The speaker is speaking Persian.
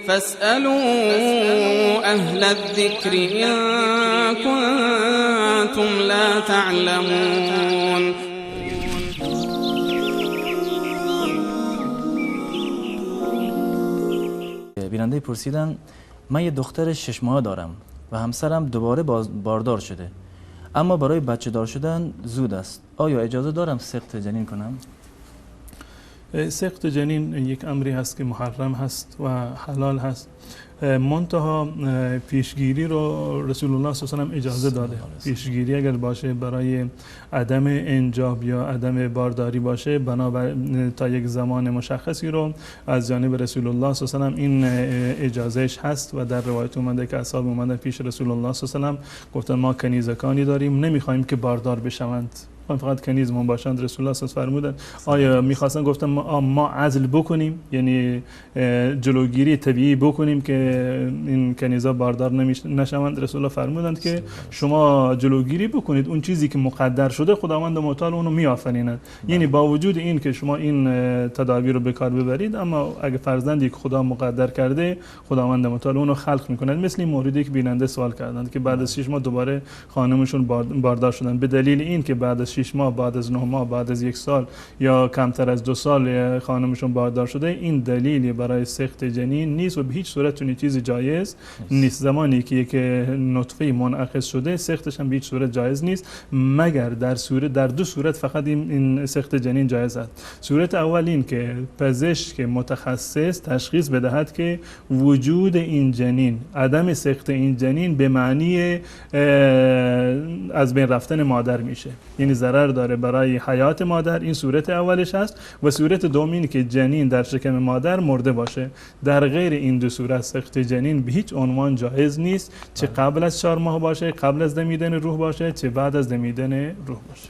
فاسألوا أهل الذكر إن كنتم لا تعلمون. بیننده پرسیدن من یه دختر 6 ماه دارم و همسرم دوباره باردار شده، اما برای بچه دار شدن زود است. آیا اجازه دارم سقط جنین کنم؟ سقط جنین یک امری هست که محرم هست و حلال هست، منتها پیشگیری رو رسول الله صلی الله علیه و اجازه داده. پیشگیری اگر باشه برای عدم انجاب یا عدم بارداری باشه، بنابر تا یک زمان مشخصی رو از جانب رسول الله صلی الله علیه و این اجازهش هست و در روایت اومده که اصحاب اومدن پیش رسول الله صلی الله علیه و گفتن ما کنیزکانی داریم، نمیخوایم که باردار بشوند، فقط کنیزمون باشند. رسول الله صلی الله علیه و فرمودند آیا میخواستن، گفتن ما عزل بکنیم، یعنی جلوگیری طبیعی بکنیم که این کنیزا باردار نشوند. رسول الله فرمودند که شما جلوگیری بکنید، اون چیزی که مقدر شده خداوند متعال اونو میآفریند. یعنی با وجود این که شما این تدابیر رو به کار ببرید، اما اگه فرزندی که خدا مقدر کرده خداوند متعال اونو خلق میکند. مثل این موردی که بیننده سوال کردند که بعد از 6 ماه دوباره خانمشون باردار شدن، به دلیل این که بعد از 6 ماه، بعد از 9 ماه، بعد از 1 سال یا کمتر از 2 سال خانمشون باردار شده، این دلیلی برای سقط جنین نیست و به هیچ صورت اون چیزی جایز نیست. زمانی که یک نطفه منعکس شده سقطش هم به هیچ صورت جایز نیست، مگر در 2 صورت فقط این سقط جنین جایز است. صورت اول این که پزشک متخصص تشخیص بدهد که وجود این جنین، عدم سقط این جنین به معنی از بین رفتن مادر میشه، یعنی ضرر داره برای حیات مادر. این صورت اولش هست. و صورت دومی که جنین در شکم مادر مرده باشه. در غیر این 2 صورت سقط جنین به هیچ عنوان جایز نیست، چه قبل از 4 ماه باشه، قبل از دمیدن روح باشه، چه بعد از دمیدن روح باشه.